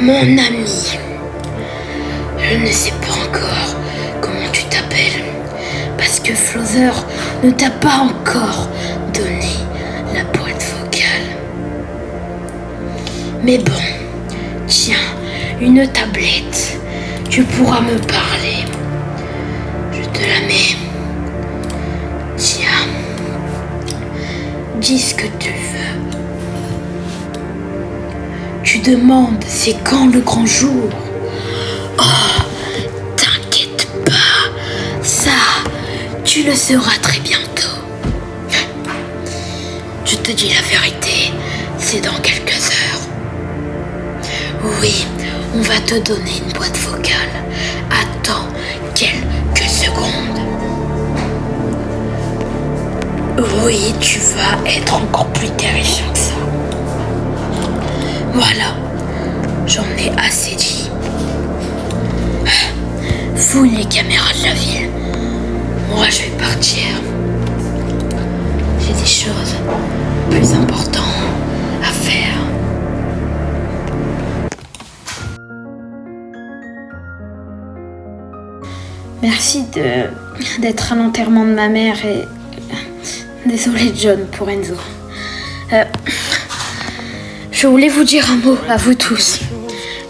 Mon ami, je ne sais pas encore comment tu t'appelles, parce que Flother ne t'a pas encore donné la boîte vocale. Mais bon, tiens, une tablette, tu pourras me parler. Je te la mets. Tiens, dis ce que tu veux. Tu demandes c'est quand le grand jour? Oh, t'inquiète pas, ça, tu le sauras très bientôt. Je te dis la vérité, c'est dans quelques heures. Oui, on va te donner une boîte vocale. Attends quelques secondes. Oui, tu vas être encore plus terrifiant que ça. Voilà, j'en ai assez dit. Fouille les caméras de la ville. Moi, je vais partir. J'ai des choses plus importantes à faire. Merci d'être à l'enterrement de ma mère et... Désolée John pour Enzo. Je voulais vous dire un mot à vous tous.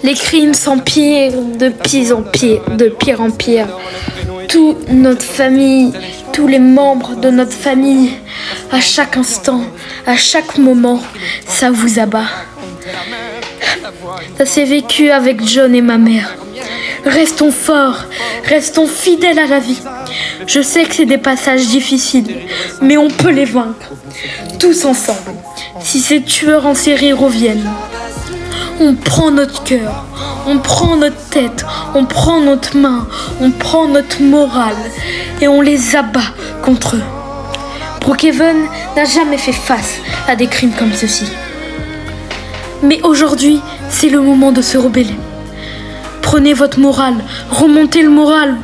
Les crimes s'empirent de pire en pire. Toute notre famille, tous les membres de notre famille, à chaque instant, à chaque moment, ça vous abat. Ça s'est vécu avec John et ma mère. Restons forts, restons fidèles à la vie. Je sais que c'est des passages difficiles, mais on peut les vaincre. Tous ensemble, si ces tueurs en série reviennent. On prend notre cœur, on prend notre tête, on prend notre main, on prend notre morale et on les abat contre eux. Brookhaven n'a jamais fait face à des crimes comme ceux-ci. Mais aujourd'hui, c'est le moment de se rebeller. Prenez votre morale, remontez le moral.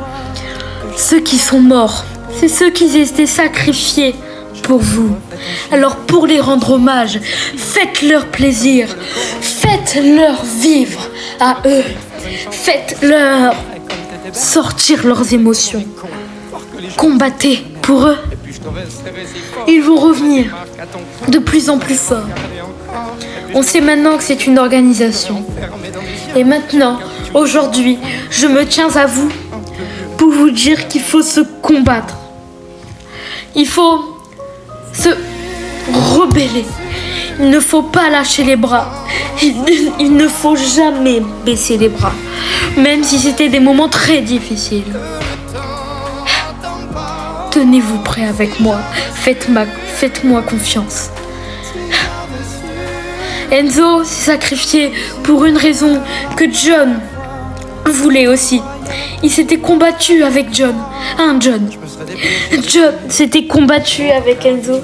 Ceux qui sont morts, c'est ceux qui ont été sacrifiés pour vous. Alors pour les rendre hommage, faites-leur plaisir, faites-leur vivre à eux, faites-leur sortir leurs émotions. Combattez pour eux. Ils vont revenir de plus en plus forts. On sait maintenant que c'est une organisation. Et maintenant, aujourd'hui, je me tiens à vous pour vous dire qu'il faut se combattre. Il faut se rebeller. Il ne faut pas lâcher les bras. Il ne faut jamais baisser les bras, même si c'était des moments très difficiles. Tenez-vous prêt avec moi. Faites-moi confiance. Enzo s'est sacrifié pour une raison que John voulait aussi. Il s'était combattu avec John. John s'était combattu avec Enzo.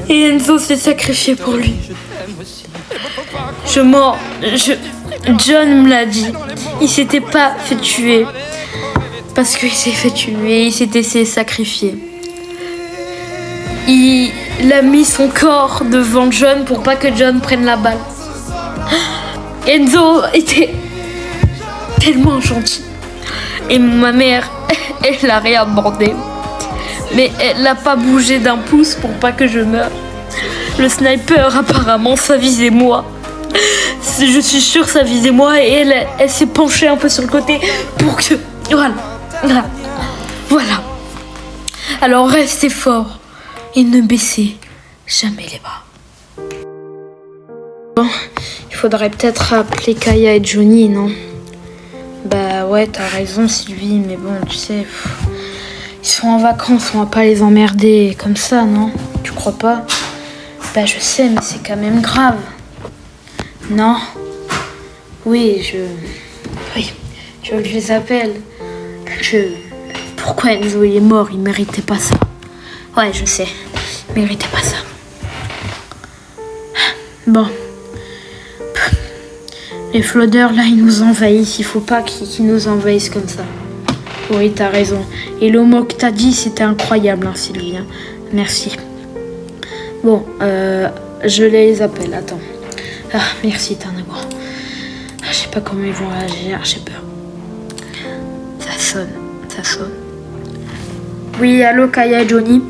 Et Enzo s'est sacrifié pour lui. John me l'a dit. Il s'était pas fait tuer. Parce qu'il s'est fait tuer, il s'était sacrifié. Il a mis son corps devant John pour pas que John prenne la balle. Enzo était tellement gentil. Et ma mère, elle l'a réabordé. Mais elle n'a pas bougé d'un pouce pour pas que je meure. Le sniper, apparemment, ça visait moi. Je suis sûre que ça visait moi. Et elle s'est penchée un peu sur le côté pour que... Voilà. Alors restez forts et ne baissez jamais les bras. Bon, il faudrait peut-être appeler Kaya et Johnny, non? Bah ouais, t'as raison Sylvie, mais bon, tu sais, ils sont en vacances, on va pas les emmerder comme ça, non? Tu crois pas? Bah je sais, mais c'est quand même grave. Non? Oui, tu veux que je les appelle? Pourquoi Enzo il est mort? Il méritait pas ça. Ouais, je sais, il méritait pas ça. Bon. Les flooders, là, ils nous envahissent. Il faut pas qu'ils nous envahissent comme ça. Oui, t'as raison. Et le mot que t'as dit, c'était incroyable, hein, Sylvie. Merci. Bon, je les appelle. Attends. Ah, merci, Tanagua. J'ai pas comment ils vont réagir, j'ai peur. Ça sonne. Oui, allô, Kaya et Johnny.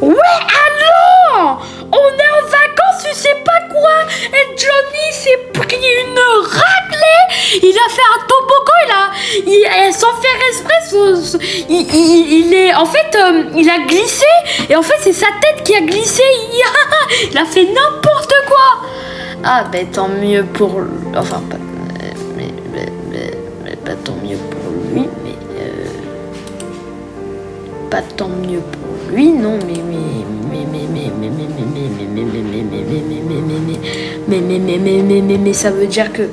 Ouais, allô! On est en vacances, tu sais pas quoi? Et Johnny s'est pris une raclée. Il a fait un toboggan, sans faire exprès, il a glissé. Et en fait, c'est sa tête qui a glissé. Il a fait n'importe quoi. Ah, ben tant mieux pour... Enfin, pas... Mais pas tant mieux pour lui, mais... Pas tant mieux pour lui, non, mais ça veut dire que...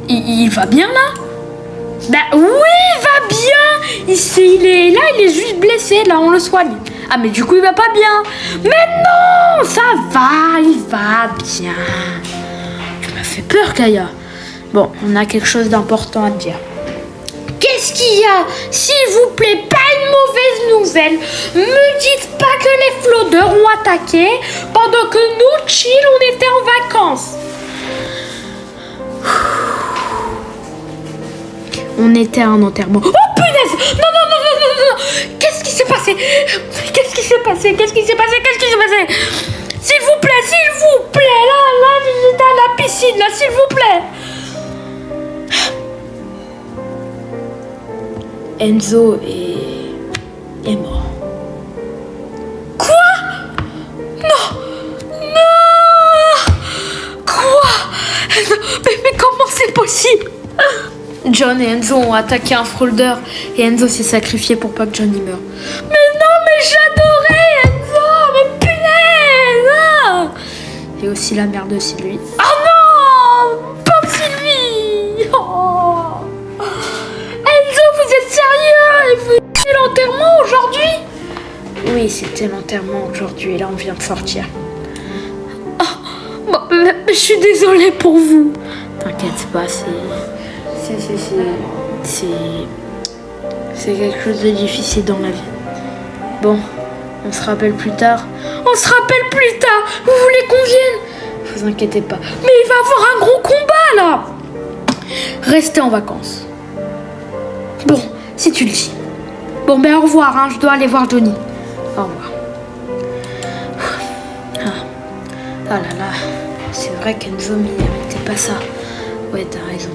Il va bien, là? Bah oui, il va bien. Il est juste blessé, là, on le soigne. Ah, mais du coup, il va pas bien. Mais non, ça va, il va bien. Tu m'as fait peur, Kaya. Bon, on a quelque chose d'important à te dire. Qu'est-ce qu'il y a? S'il vous plaît, pas une mauvaise nouvelle. Me dites pas que les flodeurs ont attaqué pendant que nous, chill, on était en vacances. On était à un enterrement. Oh punaise! Non! Qu'est-ce qui s'est passé? S'il vous plaît! Là, j'étais à la piscine, là, s'il vous plaît! Enzo est mort. Quoi? Non! Quoi? Mais comment c'est possible? John et Enzo ont attaqué un frauder et Enzo s'est sacrifié pour pas que Johnny meure. Mais non, mais j'adorais Enzo! Mais punaise! Et aussi la mère de Sylvie. Oh non! Pauvre Sylvie! Oh. Enzo, vous êtes sérieux? Et vous faites l'enterrement aujourd'hui? Oui, c'était l'enterrement aujourd'hui et là on vient de sortir. Oh, bon, mais je suis désolée pour vous. T'inquiète pas, c'est quelque chose de difficile dans la vie. Bon, on se rappelle plus tard. Vous voulez qu'on vienne? Vous inquiétez pas. Mais il va y avoir un gros combat là. Restez en vacances. Bon, si tu le dis. Bon, ben au revoir, hein, je dois aller voir Johnny. Au revoir. Ah là là, c'est vrai qu'Enzo ne méritait pas ça. Ouais, t'as raison.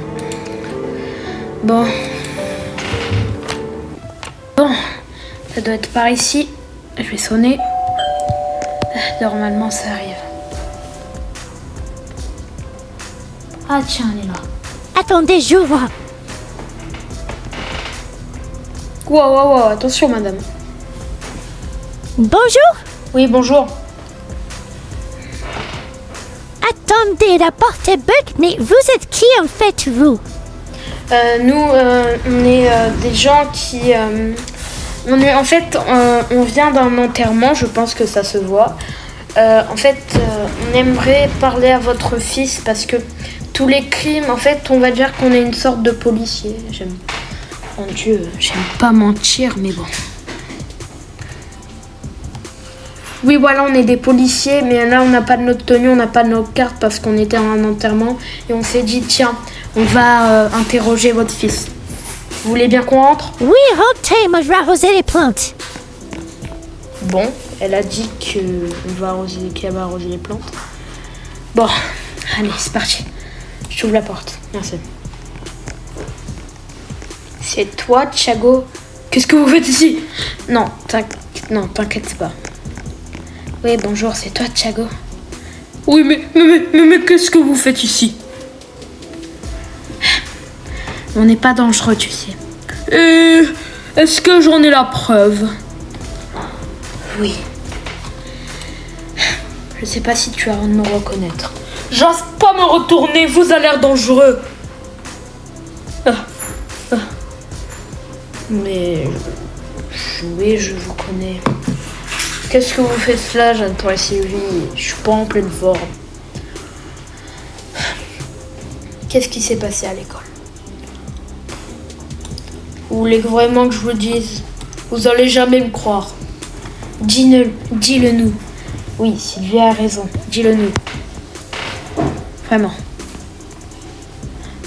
Bon, ça doit être par ici. Je vais sonner. Normalement, ça arrive. Ah tiens, elle est là. Attendez, j'ouvre. Wow, attention, madame. Bonjour. Oui, bonjour. Attendez, la porte est bug, mais vous êtes qui en fait, vous? Nous, on est des gens qui... on vient d'un enterrement, je pense que ça se voit. On aimerait parler à votre fils parce que tous les crimes, en fait, on va dire qu'on est une sorte de policier. Mon Dieu, j'aime pas mentir, mais bon. Oui, voilà, on est des policiers, mais là, on n'a pas de notre tenue, on n'a pas de notre carte parce qu'on était à un enterrement. Et on s'est dit, tiens, on va interroger votre fils. Vous voulez bien qu'on rentre? Oui, rentrez, moi je vais arroser les plantes. Bon, elle a dit qu'elle va arroser les plantes. Bon, allez, c'est parti. J'ouvre la porte. Merci. C'est toi, Thiago? Qu'est-ce que vous faites ici? Non, t'inquiète pas. Oui, bonjour, c'est toi, Thiago? Oui, mais qu'est-ce que vous faites ici? On n'est pas dangereux, tu sais. Et est-ce que j'en ai la preuve? Oui. Je sais pas si tu as de me reconnaître. J'ose pas me retourner, vous avez l'air dangereux. Mais... oui, je vous connais. Qu'est-ce que vous faites là, Jonathan et Sylvie? Je suis pas en pleine forme. Qu'est-ce qui s'est passé à l'école? Vous voulez vraiment que je vous le dise? Vous allez jamais me croire. Dis-le nous. Oui, Sylvie a raison. Dis-le nous. Vraiment.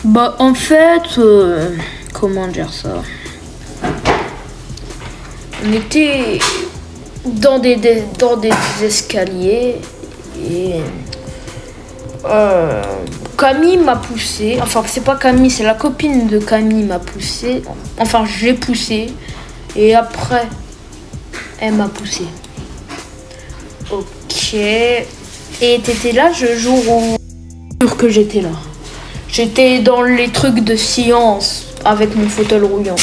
Bah en fait, comment dire ça? On était dans des escaliers et Camille m'a poussé. Enfin c'est pas Camille, c'est la copine de Camille m'a poussé. Enfin j'ai poussé et après elle m'a poussé. Ok. Et t'étais là, je joue au sûr que j'étais là. J'étais dans les trucs de science avec mon fauteuil roulant.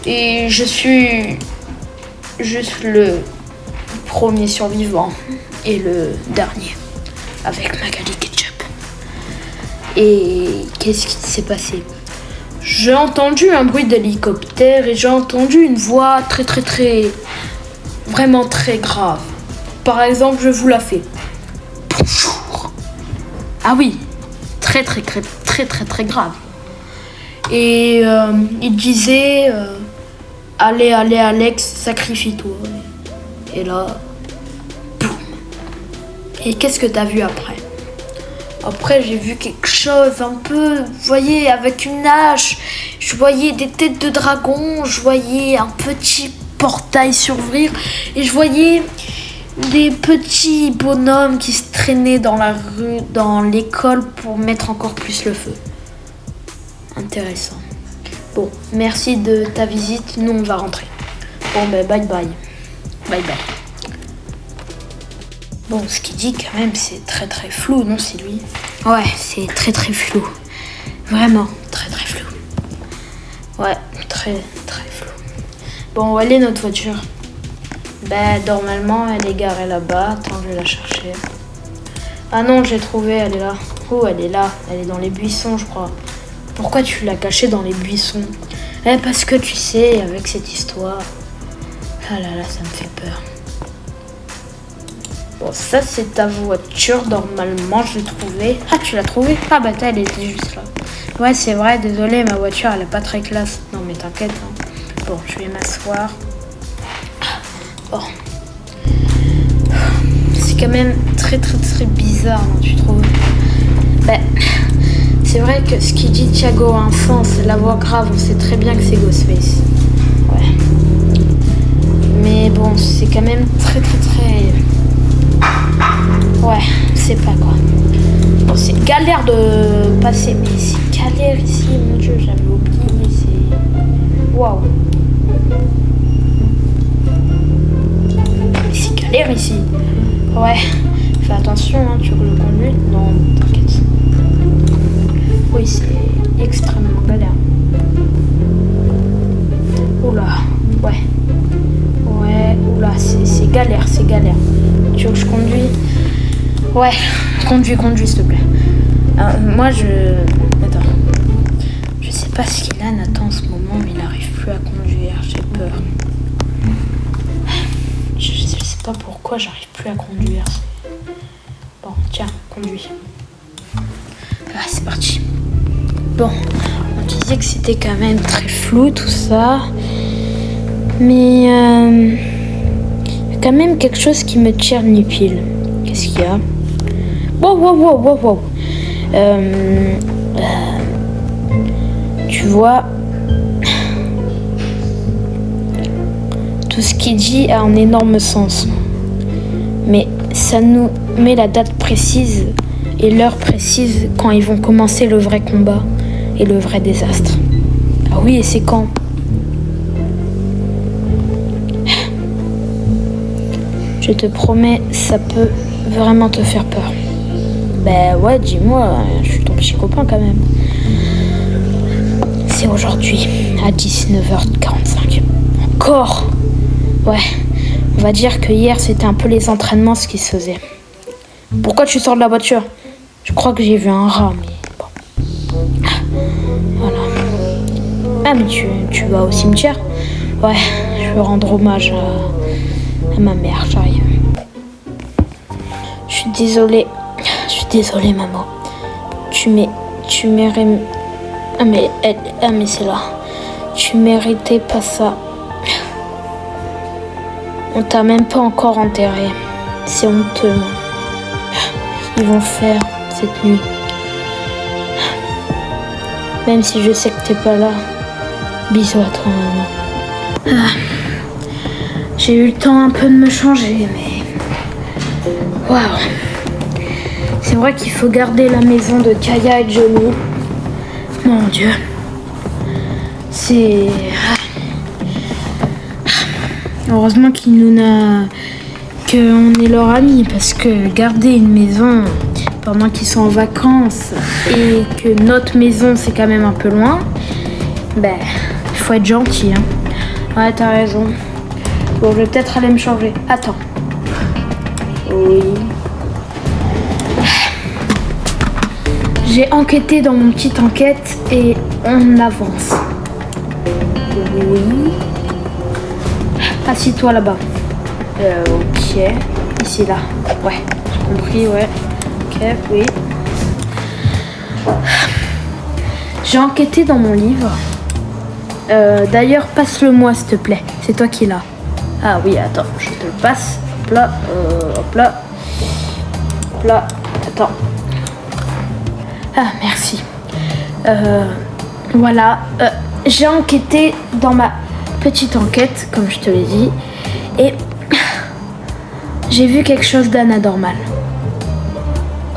Et je suis juste le premier survivant et le dernier avec Magali Ketchup. Et qu'est-ce qui s'est passé? J'ai entendu un bruit d'hélicoptère et j'ai entendu une voix vraiment très grave. Par exemple, je vous la fais. Bonjour. Ah oui, très grave. Et il disait allez Alex, sacrifie-toi. Et là, boum. Et qu'est-ce que t'as vu après? Après, j'ai vu quelque chose un peu, vous voyez, avec une hache. Je voyais des têtes de dragon, je voyais un petit portail s'ouvrir et je voyais des petits bonhommes qui se traînaient dans la rue, dans l'école pour mettre encore plus le feu. Intéressant. Bon, merci de ta visite, nous on va rentrer. Bon ben bye bye. Bye bye. Bon, ce qu'il dit quand même c'est très flou, non c'est lui? Ouais, c'est très flou. Vraiment, très flou. Ouais, très flou. Bon, où est notre voiture? Ben, normalement, elle est garée là-bas. Attends, je vais la chercher. Ah non, j'ai trouvé, elle est là. Oh, elle est là. Elle est dans les buissons, je crois. Pourquoi tu l'as cachée dans les buissons? Parce que tu sais, avec cette histoire... Ah là là, ça me fait peur. Bon, ça, c'est ta voiture. Normalement, je l'ai trouvée. Ah, tu l'as trouvée? Ah bah, elle était juste là. Ouais, c'est vrai, désolé, ma voiture, elle est pas très classe. Non, mais t'inquiète. Hein. Bon, je vais m'asseoir. Bon. C'est quand même très bizarre, non, tu trouves? Ben, c'est vrai que ce qu'il dit Thiago a un sens, c'est la voix grave, on sait très bien que c'est Ghostface. Ouais. Mais bon, c'est quand même très... Ouais, c'est pas quoi. Bon, c'est galère de passer, mais c'est galère ici, mon Dieu, j'avais oublié, c'est... Waouh. C'est galère ici. Ouais, fais attention, hein, tu roules le conduis. Non, t'inquiète. Oui, c'est extrêmement galère. Oula, ouais. Ouais, oula, c'est galère. Tu veux que je conduis? Ouais, conduis, s'il te plaît. Moi, Attends. Je sais pas ce qu'il a, Nathan, en ce moment, mais il arrive plus à conduire. J'ai peur. Je sais pas pourquoi j'arrive plus à conduire. Bon, tiens, conduis. Ah, c'est parti. Bon, on disait que c'était quand même très flou tout ça. Mais y a quand même quelque chose qui me tire les piles. Qu'est-ce qu'il y a? Wow. Tu vois, tout ce qu'il dit a un énorme sens. Mais ça nous met la date précise et l'heure précise quand ils vont commencer le vrai combat et le vrai désastre. Ah oui, et c'est quand? Je te promets, ça peut vraiment te faire peur. Ben ouais, dis-moi, je suis ton petit copain quand même. C'est aujourd'hui, à 19h45. Encore? Ouais, on va dire que hier, c'était un peu les entraînements, ce qui se faisait. Pourquoi tu sors de la voiture? Je crois que j'ai vu un rat, mais bon. Voilà. Ah, mais tu vas au cimetière? Ouais, je veux rendre hommage à ma mère, j'arrive. Je suis désolée, maman. Tu mérites... Ah mais c'est là. Tu méritais pas ça. On t'a même pas encore enterré. C'est honteux. Ils vont faire cette nuit. Même si je sais que t'es pas là. Bisous à toi, maman. J'ai eu le temps un peu de me changer, mais... Waouh. C'est vrai qu'il faut garder la maison de Kaya et Johnny. Mon Dieu. C'est... Heureusement qu'on est leur ami, parce que garder une maison pendant qu'ils sont en vacances et que notre maison c'est quand même un peu loin, ben, il faut être gentil, hein. Ouais, t'as raison. Bon, je vais peut-être aller me changer. Attends. Oui. J'ai enquêté dans mon petite enquête et on avance. Oui. Assis-toi là-bas. Ok. Ici, là. Ouais, j'ai compris, ouais. Ok, oui. J'ai enquêté dans mon livre. D'ailleurs, passe-le-moi, s'il te plaît. C'est toi qui l'as. Ah oui, attends, je te le passe. Hop là, hop là. Hop là, attends. Ah, merci. Voilà. J'ai enquêté dans ma petite enquête, comme je te l'ai dit. Et j'ai vu quelque chose d'anormal.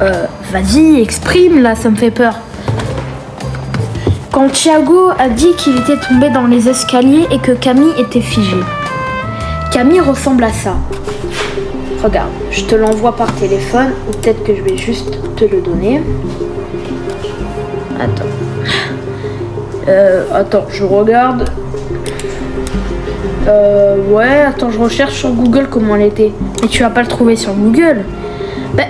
Vas-y, exprime, là, ça me fait peur. Quand Thiago a dit qu'il était tombé dans les escaliers et que Camille était figée. Camille ressemble à ça. Regarde, je te l'envoie par téléphone, ou peut-être que je vais juste te le donner. Attends, je regarde. Ouais, attends, je recherche sur Google comment elle était. Mais tu vas pas le trouver sur Google. Ben,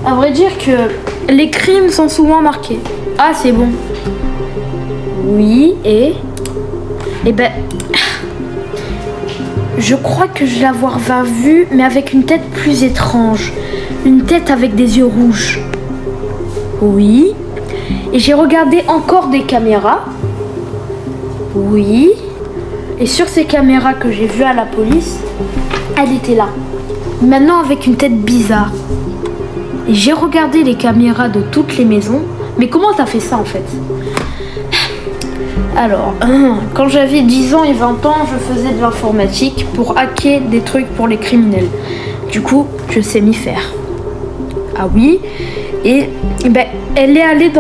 à vrai dire que les crimes sont souvent marqués. Ah, c'est bon. Oui, et ben, je crois que je l'avoir vu, mais avec une tête plus étrange. Une tête avec des yeux rouges. Oui. Et j'ai regardé encore des caméras. Oui. Et sur ces caméras que j'ai vues à la police, elle était là. Maintenant avec une tête bizarre. Et j'ai regardé les caméras de toutes les maisons. Mais comment t'as fait ça en fait? Alors, quand j'avais 10 ans et 20 ans, je faisais de l'informatique pour hacker des trucs pour les criminels. Du coup, je sais m'y faire. Ah oui. Et ben, elle est allée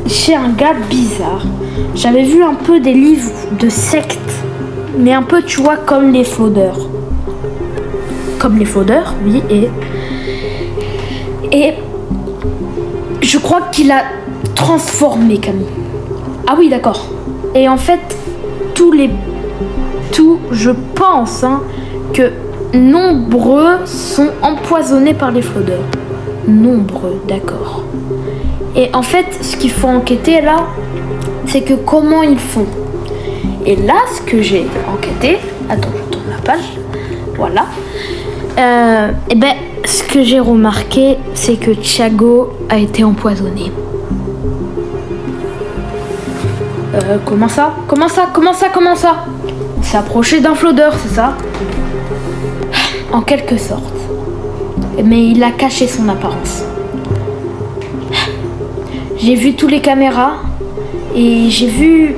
chez un gars bizarre. J'avais vu un peu des livres de sectes, mais un peu, tu vois, comme les fraudeurs. Comme les fraudeurs, oui, et je crois qu'il a transformé Camille. Ah oui, d'accord. Et en fait, je pense que nombreux sont empoisonnés par les fraudeurs. Nombreux, d'accord. Et en fait, ce qu'il faut enquêter là, c'est que comment ils font. Et là, ce que j'ai enquêté, attends, je tourne la page, voilà. Et ben, ce que j'ai remarqué, c'est que Thiago a été empoisonné. Comment ça? Comment ça? On s'est approché d'un fraudeur, c'est ça? En quelque sorte. Mais il a caché son apparence. J'ai vu tous les caméras et j'ai vu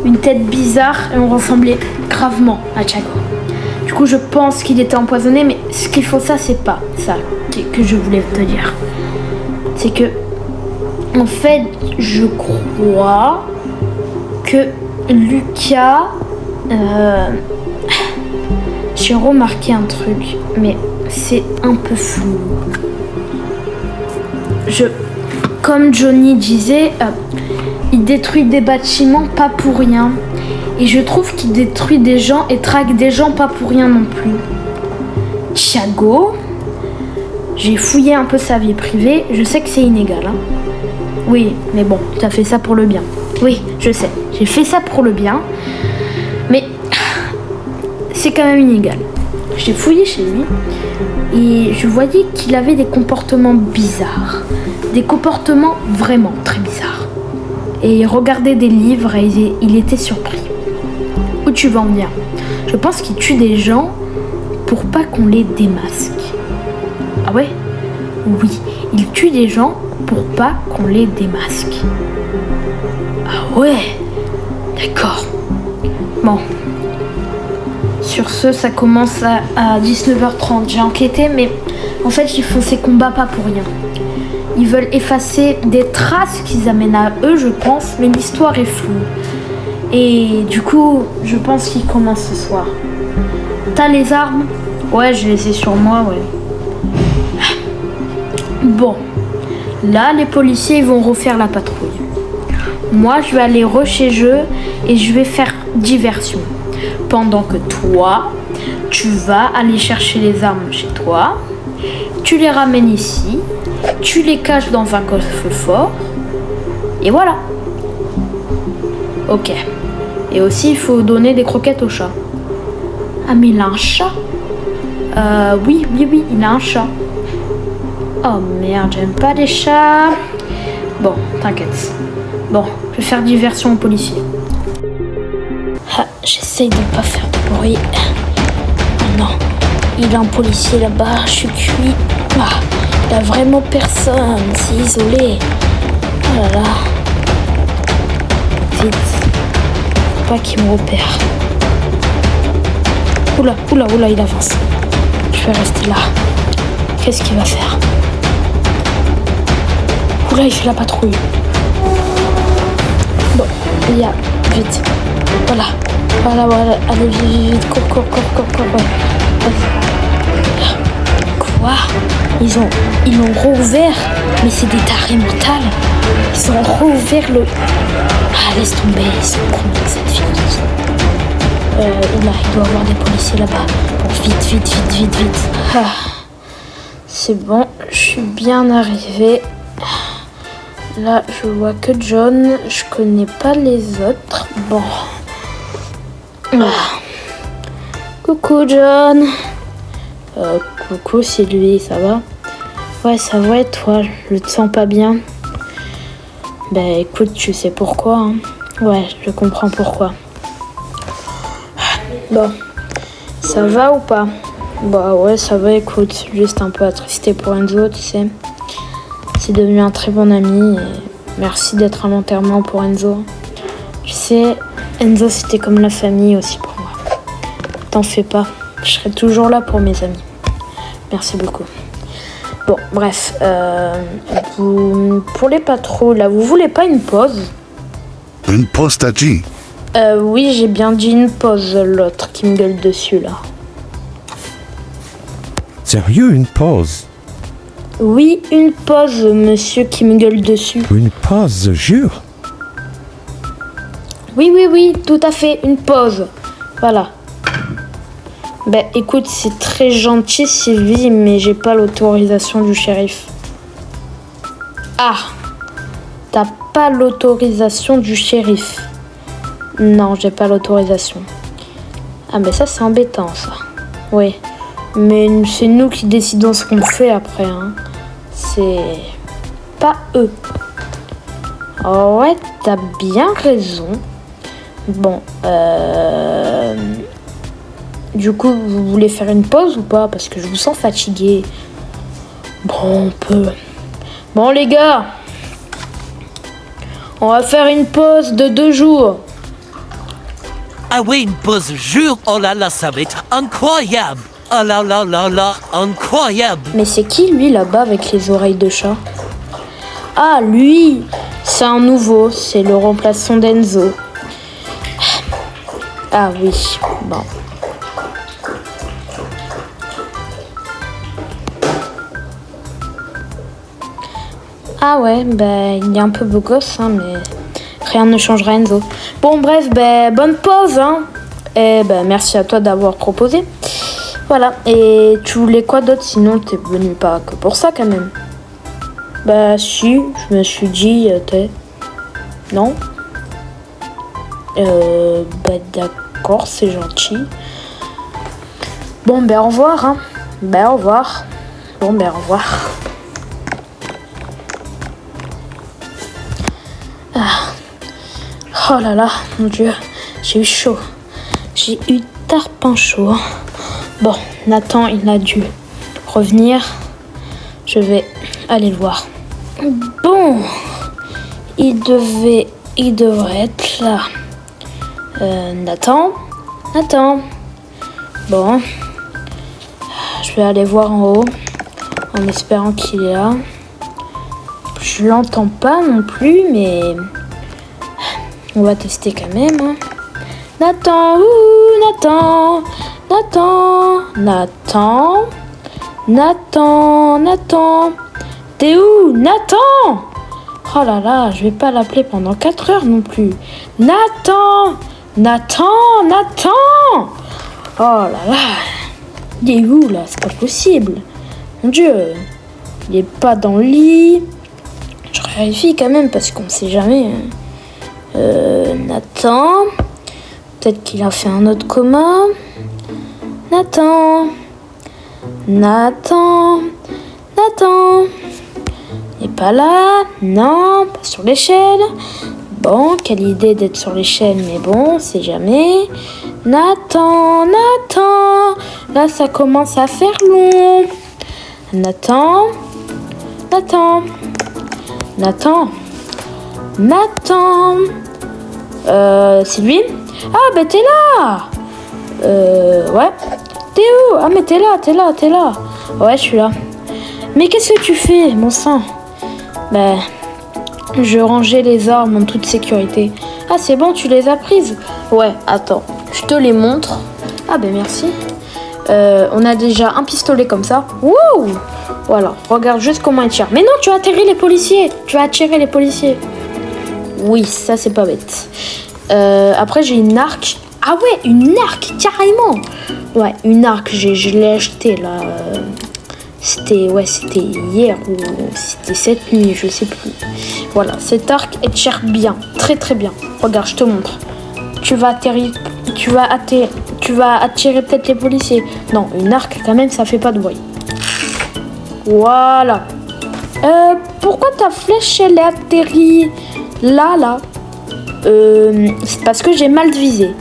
une tête bizarre et on ressemblait gravement à Thiago. Du coup, je pense qu'il était empoisonné, mais ce qu'il faut, ça, c'est pas ça que je voulais te dire. C'est que, en fait, je crois que Lucas... j'ai remarqué un truc, mais c'est un peu flou. Comme Johnny disait, il détruit des bâtiments pas pour rien. Et je trouve qu'il détruit des gens et traque des gens pas pour rien non plus. Thiago, j'ai fouillé un peu sa vie privée, je sais que c'est inégal. Hein. Oui, mais bon, tu as fait ça pour le bien. Oui, je sais, j'ai fait ça pour le bien. Mais c'est quand même inégal. J'ai fouillé chez lui et je voyais qu'il avait des comportements bizarres. Des comportements vraiment très bizarres. Et il regardait des livres et il était surpris. Où tu vas en venir? Je pense qu'il tue des gens pour pas qu'on les démasque. Ah ouais? Oui. Ils tuent des gens pour pas qu'on les démasque. Ah ouais, d'accord. Bon. Sur ce, ça commence à 19h30. J'ai enquêté, mais en fait, ils font ces combats pas pour rien. Ils veulent effacer des traces qu'ils amènent à eux, je pense, mais l'histoire est floue. Et du coup, je pense qu'ils commencent ce soir. T'as les armes? Ouais, je les ai sur moi, ouais. Bon, là, les policiers ils vont refaire la patrouille. Moi, je vais aller chez eux et je vais faire diversion. Pendant que toi, tu vas aller chercher les armes chez toi, tu les ramènes ici, tu les caches dans un coffre-fort, et voilà. Ok. Et aussi, il faut donner des croquettes au chat. Ah, mais il a un chat? Oui, il a un chat. Oh merde, j'aime pas les chats. Bon, t'inquiète. Bon, je vais faire diversion aux policiers. Ah, j'essaye de pas faire de bruit. Oh non, il y a un policier là-bas, je suis cuit. Ah, il y a vraiment personne, c'est isolé. Oh là là. Vite. Faut pas qu'il me repère. Oula, il avance. Je vais rester là. Qu'est-ce qu'il va faire? Oula, il fait la patrouille. Bon, il y a... Vite. Voilà. Allez, vite. Cours. Ouais. Quoi? Ils l'ont rouvert. Mais c'est des tarés mentales. Ils ont rouvert le... Ah, laisse tomber. Ils sont combien cette fille? Oula, il doit y avoir des policiers là-bas. Bon, vite. Ah. C'est bon, je suis bien arrivée. Là, je vois que John. Je connais pas les autres. Bon. Ah. Coucou, John. Coucou, c'est lui, ça va? Ouais, ça va et toi? Je te sens pas bien. Ben, écoute, tu sais pourquoi, hein? Ouais, je comprends pourquoi. Bon, ça va ou pas? Bah ouais, ça va, écoute, juste un peu attristé pour Enzo, tu sais. C'est devenu un très bon ami et merci d'être à l'enterrement pour Enzo. Tu sais, Enzo c'était comme la famille aussi pour moi. T'en fais pas, je serai toujours là pour mes amis. Merci beaucoup. Bon, bref, pour les patrouilles, là, vous voulez pas une pause? Une pause, t'as dit? Oui, j'ai bien dit une pause, l'autre qui me gueule dessus, là. Sérieux, une pause? Oui, une pause, monsieur qui me gueule dessus. Une pause, jure? Oui, tout à fait, une pause. Voilà. Ben, écoute, c'est très gentil, Sylvie, mais j'ai pas l'autorisation du shérif. Ah, t'as pas l'autorisation du shérif? Non, j'ai pas l'autorisation. Ah, mais ça, c'est embêtant, ça. Oui. Mais c'est nous qui décidons ce qu'on fait après, hein. C'est pas eux. Oh ouais, t'as bien raison. Bon, du coup, vous voulez faire une pause ou pas? Parce que je vous sens fatigué. Bon, on peut. Bon, les gars, on va faire une pause de 2 jours. Ah oui, une pause, jure. Oh là là, ça va être incroyable. Oh là là, incroyable. Mais c'est qui, lui, là-bas, avec les oreilles de chat? Ah, lui, c'est un nouveau. C'est le remplaçant d'Enzo. Ah oui, bon. Ah ouais, il est un peu beau gosse, hein, mais rien ne changera Enzo. Bon, bref, bonne pause, hein. Et merci à toi d'avoir proposé. Voilà, et tu voulais quoi d'autre? Sinon, t'es venu pas que pour ça, quand même. Si, je me suis dit, non? D'accord, c'est gentil. Bon, au revoir, hein. Au revoir. Bon, au revoir. Oh là là, mon Dieu, j'ai eu chaud. J'ai eu tarpin chaud. Bon, Nathan, il a dû revenir. Je vais Allez le voir. Bon, il devrait être là. Nathan. Bon, je vais aller voir en haut, en espérant qu'il est là. Je l'entends pas non plus, mais on va tester quand même. Hein. Nathan, Nathan, t'es où, Nathan? Oh là là, je vais pas l'appeler pendant 4 heures non plus. Nathan. Oh là là, il est où là? C'est pas possible. Mon Dieu, il est pas dans le lit. Je vérifie quand même parce qu'on sait jamais. Nathan, peut-être qu'il a fait un autre coma. Nathan, il est pas là. Non, pas sur l'échelle. Bon, quelle idée d'être sur l'échelle, mais bon, c'est jamais. Nathan, là ça commence à faire long. Nathan, c'est lui? Ah, ben t'es là. Ouais. T'es où? Ah, mais t'es là. Ouais, je suis là. Mais qu'est-ce que tu fais, mon sang? Ben, je rangeais les armes en toute sécurité. Ah, c'est bon, tu les as prises? Ouais, attends, je te les montre. Ah, ben merci. On a déjà un pistolet comme ça. Wouh! Voilà, regarde juste comment il tire. Mais non, tu as attiré les policiers. Oui, ça, c'est pas bête. Après, j'ai une arc. Ah ouais, une arc, carrément. Ouais, une arc, je l'ai achetée, là. C'était hier ou c'était cette nuit, je sais plus. Voilà, cet arc, elle tire bien, très très bien. Regarde, je te montre. Tu vas attirer peut-être les policiers. Non, une arc, quand même, ça fait pas de bruit. Voilà. Pourquoi ta flèche, elle est atterrie là? C'est parce que j'ai mal visé.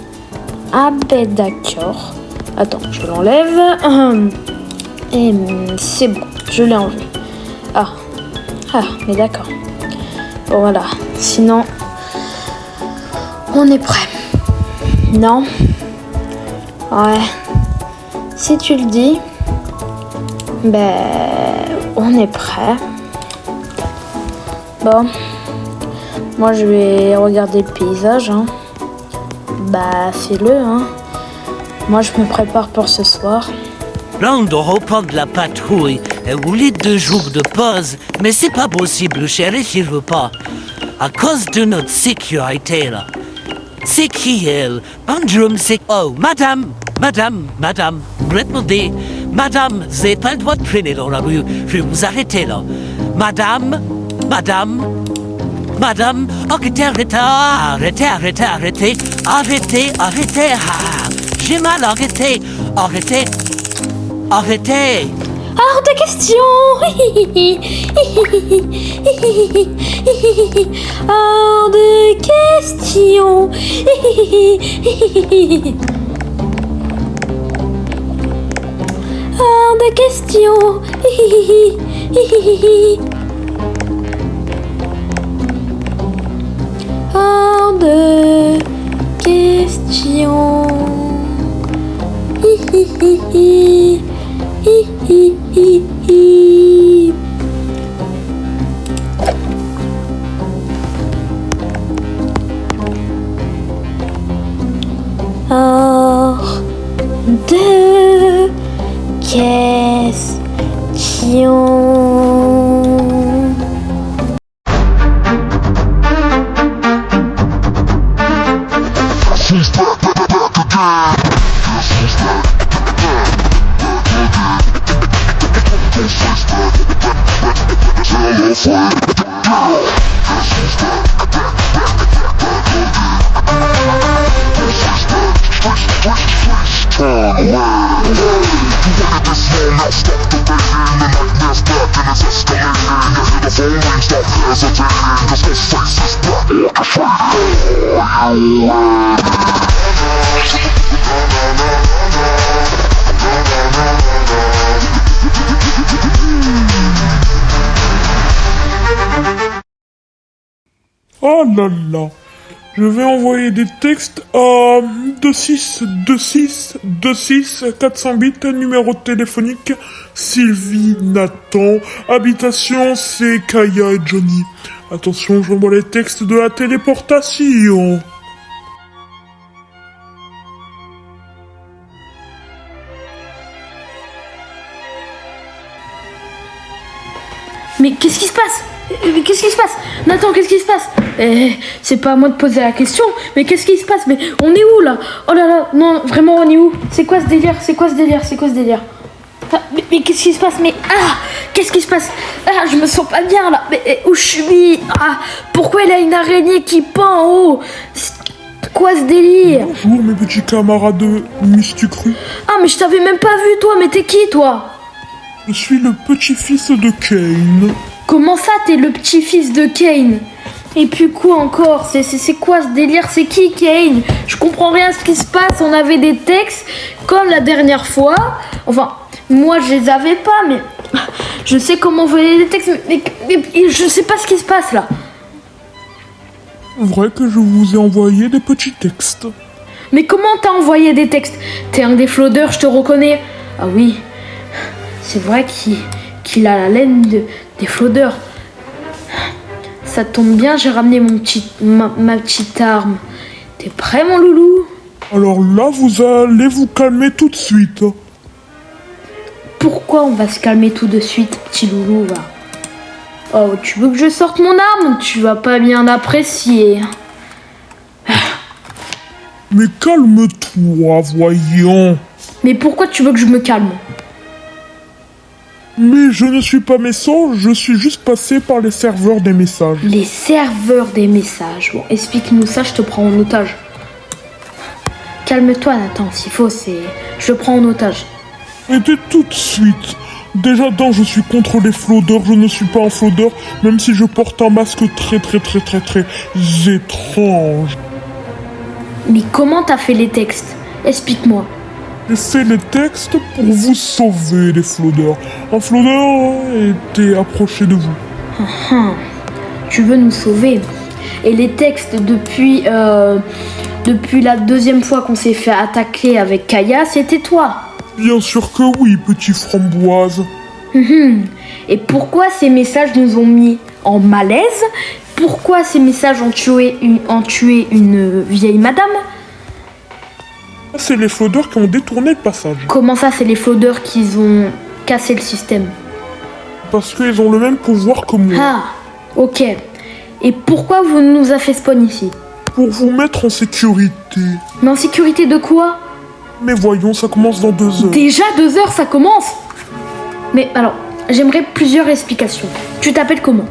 Ah ben d'accord. Attends, je l'enlève. Et c'est bon, je l'ai enlevé. Ah, mais d'accord. Bon, voilà. Sinon, on est prêt. Non? Ouais. Si tu le dis, ben, on est prêt. Bon. Moi, je vais regarder le paysage, hein. Bah, fais-le, hein. Moi, je me prépare pour ce soir. Là, on doit reprendre la patrouille et rouler 2 jours de pause, mais c'est pas possible, le shérif, il veut pas. À cause de notre sécurité, là. C'est qui, elle? Bonjour, c'est... Oh, madame, répondez. Madame, vous n'avez pas le droit de traîner dans la rue. Je vais vous arrêter, là. Madame, arrêtez. J'ai mal, arrêtez. Hors de question. Hors de question. Hors de question. Hors de question. Hors de question. Oh là là. Je vais envoyer des textes à 408, numéro téléphonique Sylvie Nathan, habitation c'est Kaya et Johnny. Attention, j'envoie les textes de la téléportation. Mais qu'est-ce qui se passe? Qu'est-ce qui se passe? Nathan, qu'est-ce qui se passe? C'est pas à moi de poser la question, mais qu'est-ce qui se passe? Mais on est où là? Oh là là, non, vraiment on est où? C'est quoi ce délire? C'est quoi ce délire? C'est quoi ce délire? Ah, mais qu'est-ce qui se passe? Mais qu'est-ce qui se passe? Ah, je me sens pas bien là. Mais où je suis? Ah, pourquoi il a une araignée qui pend en haut? C'est quoi ce délire? Bonjour mes petits camarades Mistucru. Ah, mais je t'avais même pas vu toi, mais t'es qui toi? Je suis le petit-fils de Kane. Comment ça, t'es le petit-fils de Kane? Et puis quoi encore? C'est quoi ce délire? C'est qui Kane? Je comprends rien à ce qui se passe. On avait des textes comme la dernière fois. Enfin, moi je les avais pas, mais je sais comment envoyer des textes, mais je sais pas ce qui se passe là. Vrai que je vous ai envoyé des petits textes. Mais comment t'as envoyé des textes? T'es un des flodeurs, je te reconnais. Ah oui, c'est vrai qu'il a la laine des flodeurs. Ça tombe bien, j'ai ramené ma petite arme. T'es prêt, mon loulou? Alors là, vous allez vous calmer tout de suite. Pourquoi on va se calmer tout de suite, petit loulou, va? Oh, tu veux que je sorte mon arme? Tu vas pas bien apprécier. Mais calme-toi, voyons. Mais pourquoi tu veux que je me calme? Mais je ne suis pas méchant, je suis juste passé par les serveurs des messages. Les serveurs des messages. Bon, explique-nous ça, je te prends en otage. Calme-toi, Nathan, s'il faut, je te prends en otage. Et tout de suite. Déjà, je suis contre les flodeurs, je ne suis pas un flodeur, même si je porte un masque très étrange. Mais comment t'as fait les textes? Explique-moi. J'ai fait les textes pour vous sauver, les flodeurs. Un flodeur était approché de vous. Tu veux nous sauver? Et les textes depuis la deuxième fois qu'on s'est fait attaquer avec Kaya, c'était toi? Bien sûr que oui, petit framboise. Et pourquoi ces messages nous ont mis en malaise? Pourquoi ces messages ont tué une vieille madame? C'est les flodeurs qui ont détourné le passage. Comment ça, c'est les flodeurs qui ont cassé le système? Parce qu'ils ont le même pouvoir que moi. Ah, ok. Et pourquoi vous nous avez fait spawn ici? Pour vous mettre en sécurité. Mais en sécurité de quoi? Mais voyons, ça commence dans 2 heures. Déjà 2 heures, ça commence? Mais alors, j'aimerais plusieurs explications. Tu t'appelles comment?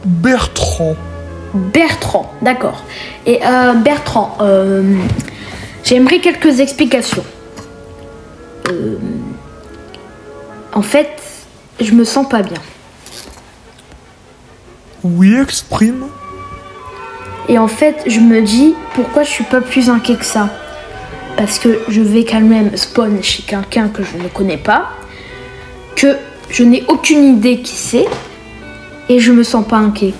Bertrand. Bertrand, d'accord. Et Bertrand, j'aimerais quelques explications. En fait, je me sens pas bien. Oui, exprime. Et en fait, je me dis, pourquoi je suis pas plus inquiet que ça? Parce que je vais quand même spawn chez quelqu'un que je ne connais pas, que je n'ai aucune idée qui c'est, et je me sens pas inquiet.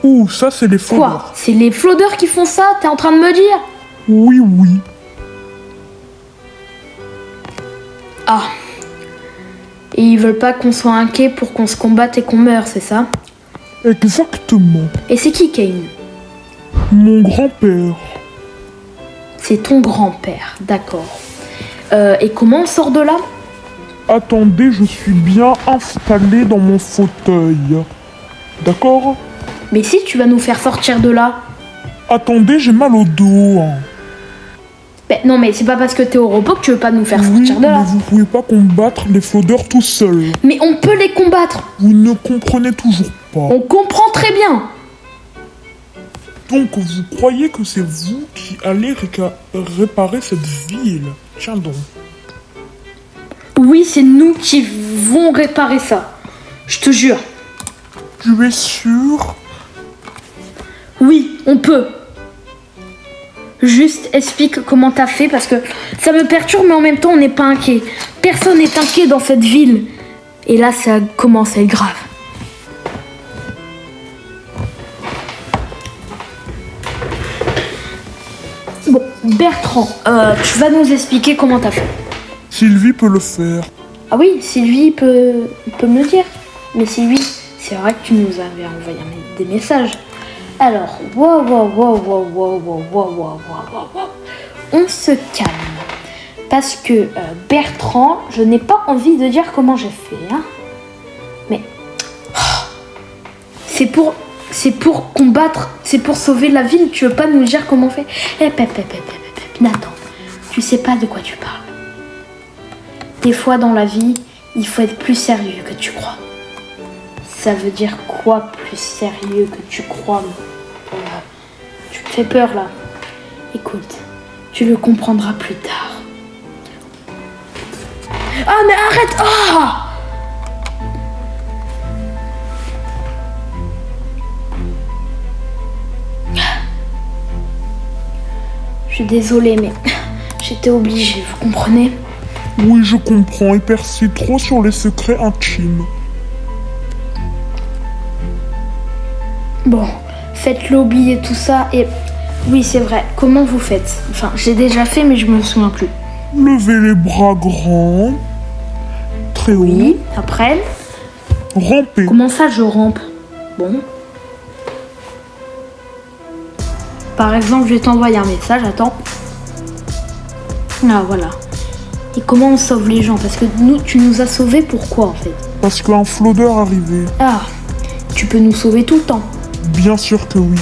Ouh, ça c'est les flodeurs. Quoi? C'est les flodeurs qui font ça? T'es en train de me dire? Oui. Ah. Et ils veulent pas qu'on soit inquiet pour qu'on se combatte et qu'on meure, c'est ça? Exactement. Et c'est qui, Kane? Mon grand-père. C'est ton grand-père, d'accord. Et comment on sort de là? Attendez, je suis bien installé dans mon fauteuil. D'accord? Mais si tu vas nous faire sortir de là? Attendez, j'ai mal au dos. Ben non, mais c'est pas parce que t'es au repos que tu veux pas nous faire sortir de Mais là. vous pouvez pas combattre les flodeurs tout seul. Mais on peut les combattre. Vous ne comprenez toujours pas. On comprend très bien. Donc vous croyez que c'est vous qui allez réparer cette ville? Tiens donc. Oui, c'est nous qui vont réparer ça. Je te jure. Tu es sûr? Oui, on peut. Juste explique comment t'as fait parce que ça me perturbe, mais en même temps on n'est pas inquiet. Personne n'est inquiet dans cette ville. Et là ça commence à être grave. Bertrand, tu vas nous expliquer comment t'as fait. Sylvie peut le faire. Ah oui, Sylvie peut me le dire. Mais Sylvie, c'est vrai que tu nous avais envoyé des messages. Alors, on se calme. Parce que Bertrand, je n'ai pas envie de dire comment j'ai fait. Hein. Mais c'est pour combattre, c'est pour sauver la ville. Tu veux pas nous dire comment on fait? Nathan, tu sais pas de quoi tu parles. Des fois dans la vie, il faut être plus sérieux que tu crois. Ça veut dire quoi, plus sérieux que tu crois? Tu me fais peur là. Écoute, tu le comprendras plus tard. Ah mais arrête! Ah! Je suis désolée, mais j'étais obligée, vous comprenez? Oui, je comprends, il persiste trop sur les secrets intimes. Bon, faites-le oublier tout ça et... Oui, c'est vrai, comment vous faites? Enfin, j'ai déjà fait, mais je me souviens plus. Levez les bras grands. Très haut. Oui, après... Rampez. Comment ça, je rampe? Bon. Par exemple, je vais t'envoyer un message, attends. Ah, voilà. Et comment on sauve les gens? Parce que nous, tu nous as sauvés, pourquoi en fait? Parce qu'un flotteur arrivait. Ah, tu peux nous sauver tout le temps. Bien sûr que oui.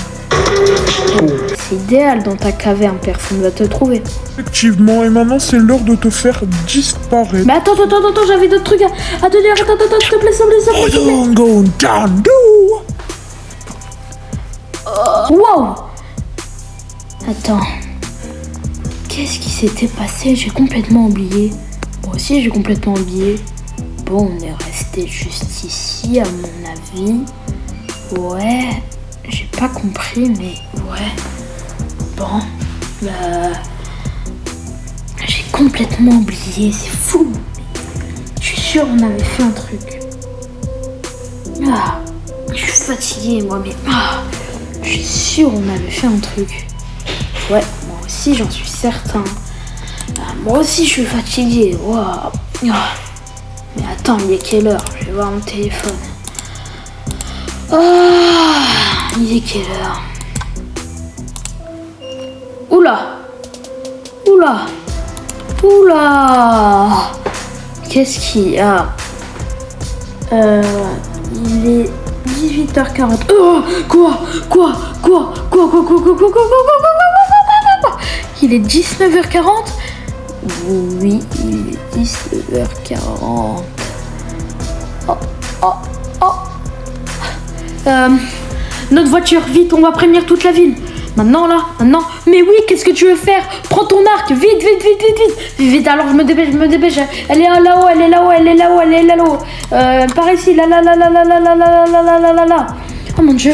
C'est idéal, dans ta caverne, personne ne va te trouver. Effectivement, et maintenant c'est l'heure de te faire disparaître. Mais attends, j'avais d'autres trucs à te dire. Attends, s'il te plaît, s'il te plaît. I'm going down, do. Wow! Attends. Qu'est-ce qui s'était passé? J'ai complètement oublié. Moi aussi, j'ai complètement oublié. Bon, on est resté juste ici, à mon avis. Ouais, j'ai pas compris, mais ouais. Bon, j'ai complètement oublié, c'est fou. Je suis sûre on avait fait un truc. Ah, je suis fatiguée, moi, mais je suis sûre on avait fait un truc. Ouais, moi aussi, j'en suis certain. Moi aussi, je suis fatiguée. Wow. Mais attends, il est quelle heure? Je vais voir mon téléphone. Il est quelle heure? Oula. Qu'est-ce qu'il y a? Il est 18h40. Oh, quoi? Il est 19h40? Oui, il est 19h40. Notre voiture, vite, on va prévenir toute la ville. Maintenant. Mais oui, qu'est-ce que tu veux faire? Prends ton arc, vite. Alors je me dépêche. Elle est là-haut. Par ici, là. Oh mon dieu.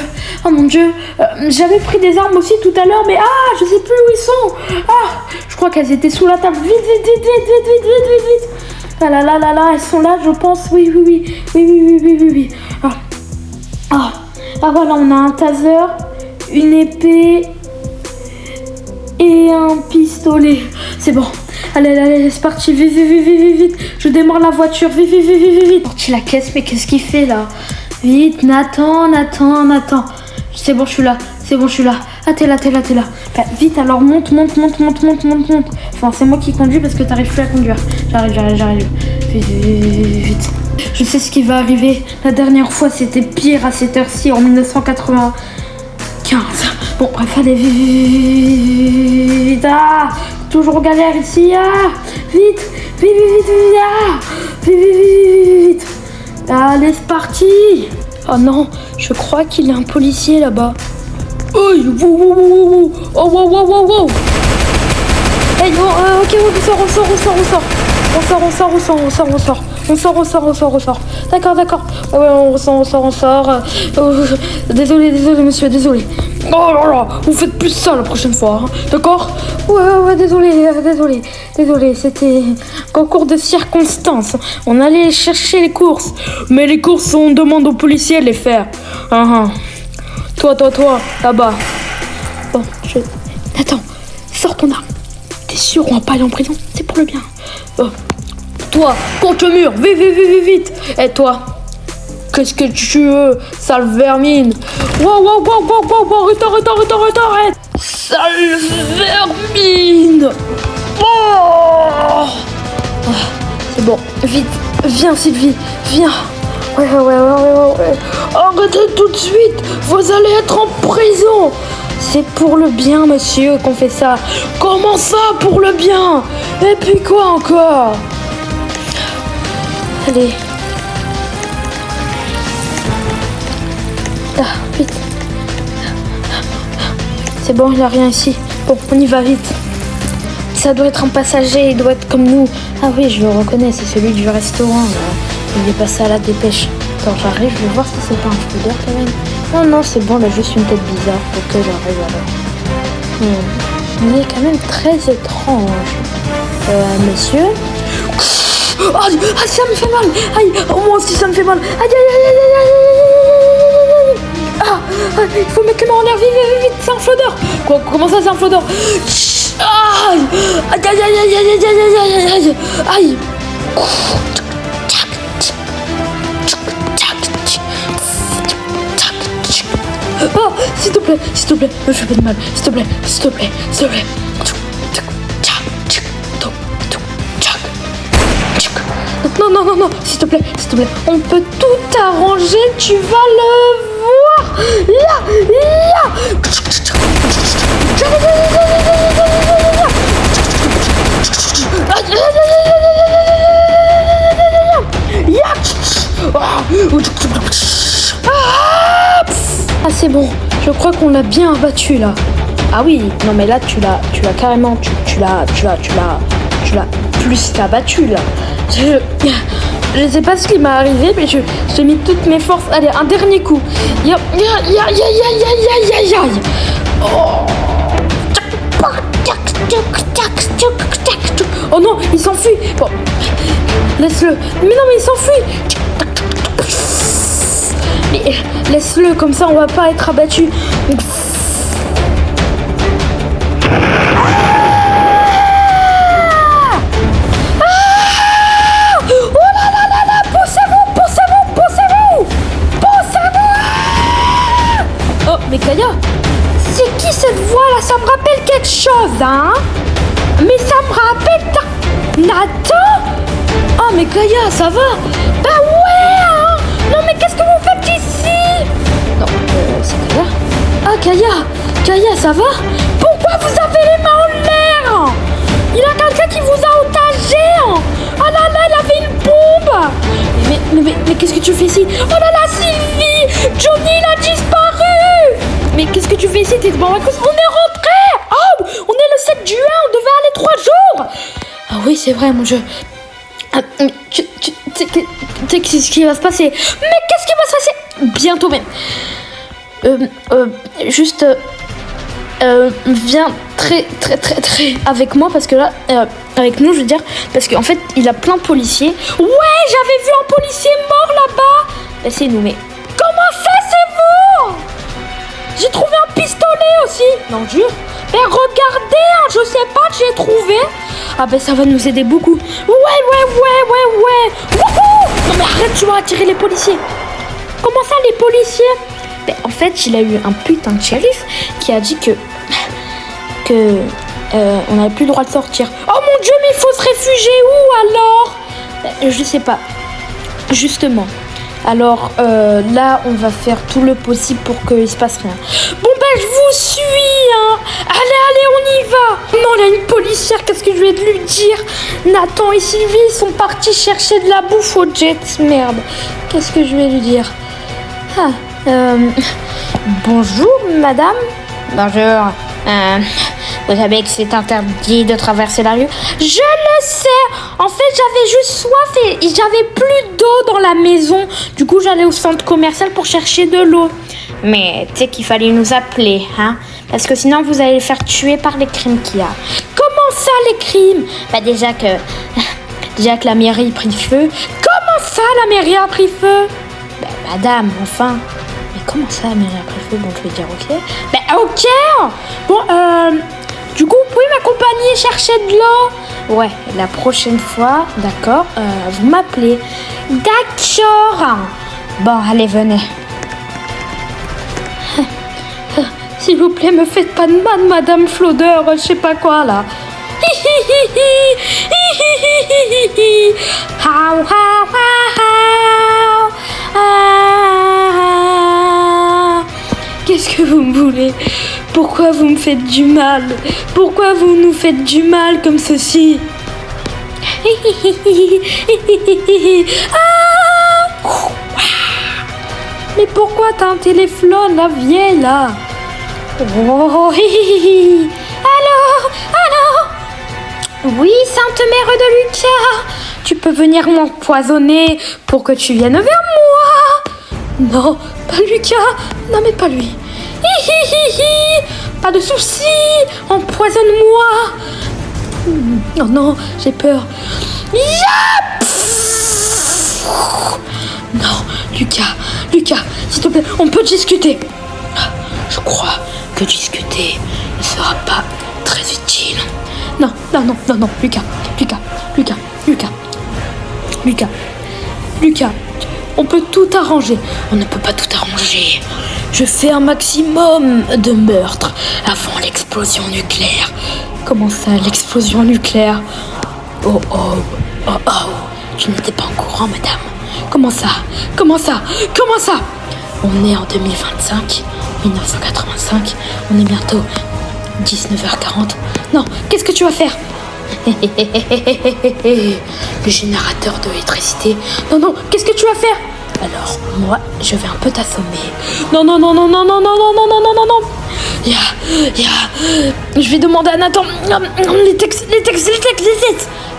J'avais pris des armes aussi tout à l'heure, mais je sais plus où ils sont. Je crois qu'elles étaient sous la table. Vite. Là, elles sont là, je pense. Oui. Voilà, on a un taser, une épée et un pistolet. C'est bon. Allez, c'est parti. Vite. Je démarre la voiture. Vite. Sorti la caisse, mais qu'est-ce qu'il fait là? Vite, Nathan. C'est bon, je suis là. Ah, t'es là. Bah, vite, alors monte. Enfin, c'est moi qui conduis parce que t'arrives plus à conduire. J'arrive. Vite. Je sais ce qui va arriver. La dernière fois, c'était pire à cette heure-ci, en 1995. Bon, bref, allez, vite. Toujours galère ici. Vite. Vite. Allez, c'est parti. Oh non, je crois qu'il y a un policier là-bas. Wow. Hey, ok, on sort. D'accord. Ouais, on sort. Désolé, monsieur, désolé. Oh là là, vous faites plus ça la prochaine fois, hein, d'accord? Ouais, désolé, c'était concours de circonstances. On allait chercher les courses, mais les courses, on demande aux policiers de les faire. Toi, là-bas. Bon, attends, sors ton arme. T'es sûr, on va pas aller en prison? C'est pour le bien. Toi, contre le mur, vite. Et toi, qu'est-ce que tu veux, sale vermine? Wow, arrête. Sale vermine. Oh. C'est bon, vite, viens Sylvie, viens. Ouais. Arrêtez tout de suite, vous allez être en prison. C'est pour le bien, monsieur, qu'on fait ça. Comment ça, pour le bien? Et puis quoi encore? Allez. Vite. C'est bon, il n'y a rien ici. Bon, on y va vite. Ça doit être un passager, il doit être comme nous. Ah oui, je le reconnais, c'est celui du restaurant. Là. Il est passé à la dépêche. Attends, j'arrive, je vais voir si c'est pas un fraudeur quand même. Non, c'est bon, il a juste une tête bizarre. Ok, j'arrive alors. Il est quand même très étrange. Monsieur. Ah, ça me fait mal. Aïe, moi aussi ça me fait mal. Aïe. Ah, il faut mettre les mains en l'air, vite, c'est un flotteur. Comment ça, c'est un flotteur? Aïe. Oh, s'il te plaît, ne fais pas de mal, s'il te plaît. Non, s'il te plaît, on peut tout arranger, tu vas le voir. Là. Ah, c'est bon, je crois qu'on l'a bien abattu là. Ah oui, non mais là tu l'as carrément, tu l'as plus qu'abattu là. Je sais pas ce qui m'est arrivé, mais j'ai mis toutes mes forces. Allez, un dernier coup. Oh non, il s'enfuit. Bon, laisse-le. Mais non, mais il s'enfuit. Mais laisse-le, comme ça on va pas être abattu. Mais Kaya, c'est qui cette voix là? Ça me rappelle quelque chose, hein? Mais ça me rappelle Nathan? Oh mais Kaya, ça va? Bah ouais, hein? Non mais qu'est-ce que vous faites ici? Non, c'est Kaya. Ah Kaya, ça va? Pourquoi vous avez les mains en l'air? Il y a quelqu'un qui vous a otagé. Oh là là, il avait une bombe. Mais qu'est-ce que tu fais ici? Oh là là, Sylvie! Johnny, il a disparu! Mais qu'est-ce que tu fais ici? T'es devant la cause? On est rentré! Oh! On est le 7 juin, on devait aller 3 jours! Ah oui, c'est vrai, mon Dieu. Tu sais ce qui va se passer? Mais qu'est-ce qui va se passer? Bientôt même. Juste... viens très avec moi parce que là, avec nous je veux dire, parce qu'en fait il a plein de policiers. Ouais, j'avais vu un policier mort là-bas. Laissez-nous, mais comment ça c'est vous? J'ai trouvé un pistolet aussi. Non, jure. Mais regardez, hein, je sais pas, j'ai trouvé. Ah ben ça va nous aider beaucoup. Ouais. Wouhou! Non mais arrête, tu vas attirer les policiers. Comment ça les policiers? Ben, en fait, il a eu un putain de shérif qui a dit que on n'avait plus le droit de sortir. Oh mon Dieu, mais il faut se réfugier où alors? Ben, je sais pas. Justement. Alors là, on va faire tout le possible pour qu'il se passe rien. Bon ben, je vous suis, hein. Allez, on y va. Non, il y a une policière, qu'est-ce que je vais lui dire? Nathan et Sylvie sont partis chercher de la bouffe au jet. Merde. Qu'est-ce que je vais lui dire? Bonjour, madame. Bonjour. Vous savez que c'est interdit de traverser la rue? Je le sais. En fait, j'avais juste soif et j'avais plus d'eau dans la maison. Du coup, j'allais au centre commercial pour chercher de l'eau. Mais tu sais qu'il fallait nous appeler, hein? Parce que sinon, vous allez les faire tuer par les crimes qu'il y a. Comment ça, les crimes? Bah déjà que la mairie a pris feu. Comment ça, la mairie a pris feu? Bah, madame, enfin. Mais comment ça, la mairie a pris feu? Bon, je vais dire ok. Bah ok. Bon, du coup, pouvez m'accompagner chercher de l'eau? Ouais, la prochaine fois, d'accord, vous m'appelez. D'accord. Bon, allez, venez. S'il vous plaît, me faites pas de mal, Madame Flodeur, je sais pas quoi, là. Qu'est-ce que vous me voulez? Pourquoi vous me faites du mal? Pourquoi vous nous faites du mal comme ceci? Mais pourquoi t'as un téléphone, la vieille, là? Oh, allô? Oui, Sainte Mère de Lucas, tu peux venir m'empoisonner pour que tu viennes vers moi? Non, pas Lucas, non mais pas lui. Pas de soucis, empoisonne-moi. Oh non, j'ai peur. Non, Lucas, s'il te plaît, on peut discuter. Je crois que discuter ne sera pas très utile. Non, Lucas, on peut tout arranger. On ne peut pas tout arranger. Je fais un maximum de meurtres avant l'explosion nucléaire. Comment ça, l'explosion nucléaire? Oh, tu n'étais pas au courant, madame. Comment ça? On est en 2025, 1985, on est bientôt 19h40. Non, qu'est-ce que tu vas faire? Le générateur d'électricité. Non, qu'est-ce que tu vas faire? Alors, moi, je vais un peu t'assommer. Non. Je vais demander à Nathan. Les textes.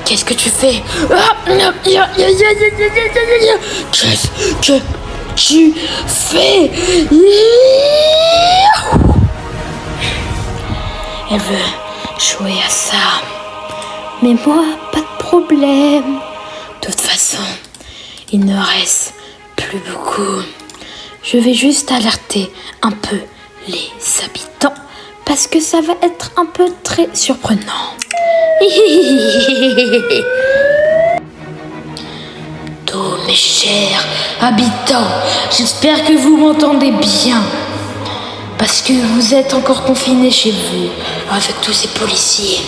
Qu'est-ce que tu fais? Qu'est-ce que tu fais? Elle veut jouer à ça. Mais moi, pas de problème. De toute façon, il ne reste plus beaucoup. Je vais juste alerter un peu les habitants parce que ça va être un peu très surprenant. Tous mes chers habitants, j'espère que vous m'entendez bien. Parce que vous êtes encore confinés chez vous avec tous ces policiers.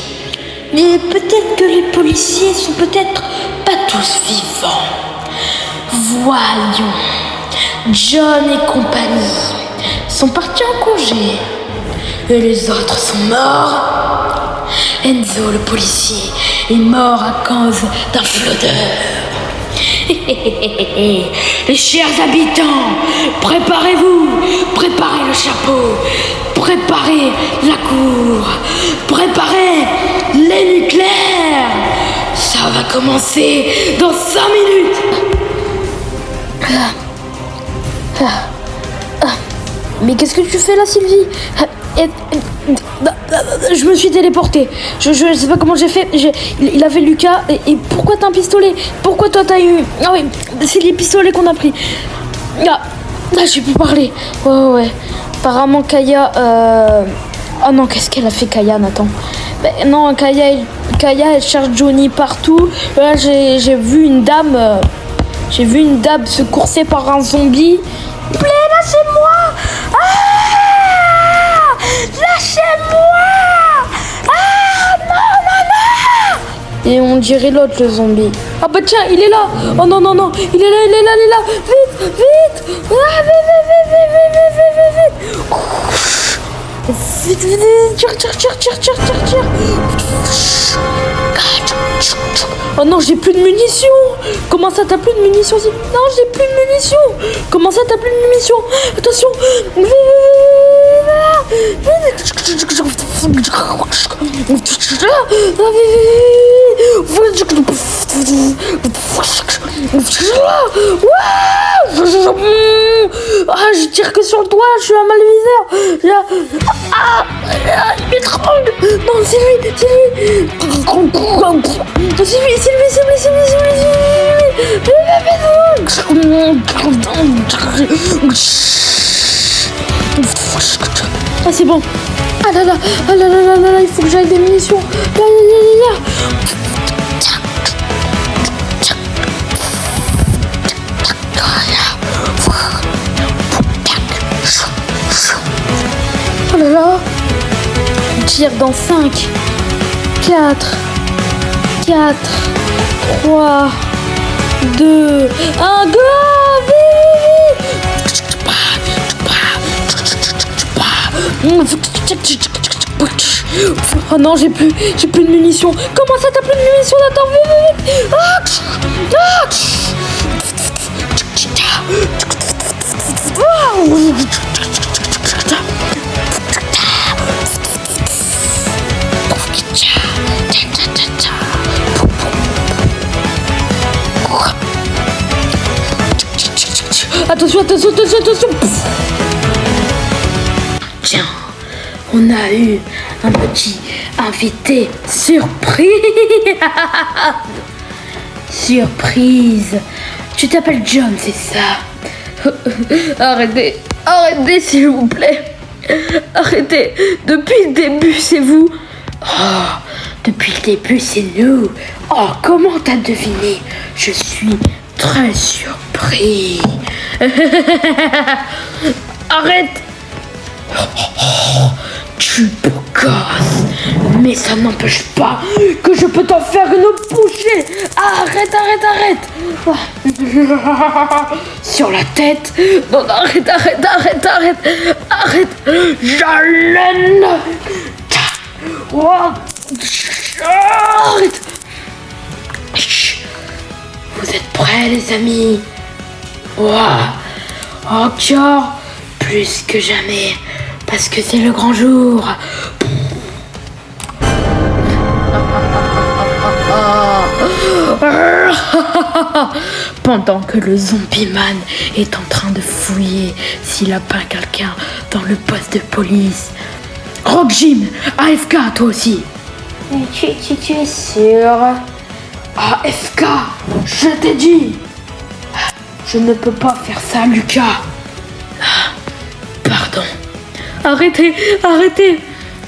Mais peut-être que les policiers sont peut-être pas tous vivants. Voyons, John et compagnie sont partis en congé. Et les autres sont morts. Enzo, le policier, est mort à cause d'un flotteur. Les chers habitants, préparez-vous, préparez le chapeau, préparez la cour, préparez les nucléaires. Ça va commencer dans 5 minutes. Mais qu'est-ce que tu fais là, Sylvie? Je me suis téléportée. Je sais pas comment j'ai fait. Il avait Lucas. Et pourquoi t'as un pistolet? Pourquoi toi t'as eu... Ah oui, c'est les pistolets qu'on a pris. Là, j'ai pu parler. Ouais. Apparemment, Kaya... Oh non, qu'est-ce qu'elle a fait, Kaya, Nathan? Non, Kaya, elle cherche Johnny partout. Là, j'ai vu une dame... J'ai vu une dame se courser par un zombie. Lâchez-moi! Lâchez-moi! Non! Et on dirait l'autre, le zombie. Ah bah tiens, il est là! Oh non, il est là! Vite! Tire! Oh non, j'ai plus de munitions! Comment ça, t'as plus de munitions? Non, j'ai plus de munitions! Comment ça, t'as plus de munitions? Attention! Ah, je tire que sur le doigt, je suis un malviseur! Il m'étrangle! Non, c'est lui! Ah, c'est bon! Ah là là, ah là là là là là, il faut que j'aille des munitions. Là, là, là, là. Oh là là. Tire dans 5, 4, 3, 2, 1, go! Oh non, j'ai plus de munitions. Comment ça, t'as plus de munitions? Attends, Attention, attention, attention, attention. Tiens, on a eu un petit invité surprise. Surprise. Tu t'appelles John, c'est ça? Arrêtez, arrêtez s'il vous plaît. Arrêtez. Depuis le début, c'est vous. Oh, depuis le début, c'est nous. Oh, comment t'as deviné? Je suis très surpris. Arrête. Tu beau gosse, mais ça n'empêche pas que je peux t'en faire une bouchée. Arrête, arrête, arrête. Sur la tête. Non, arrête, arrête, arrête, arrête. Arrête. Jalen. Oh. Arrête. Vous êtes prêts, les amis? Encore plus que jamais, parce que c'est le grand jour. Pendant que le zombie-man est en train de fouiller s'il a pas quelqu'un dans le poste de police. Rock Jim, AFK, toi aussi. Tu es sûr? AFK, je t'ai dit. Je ne peux pas faire ça, Lucas. Pardon. Arrêtez, arrêtez.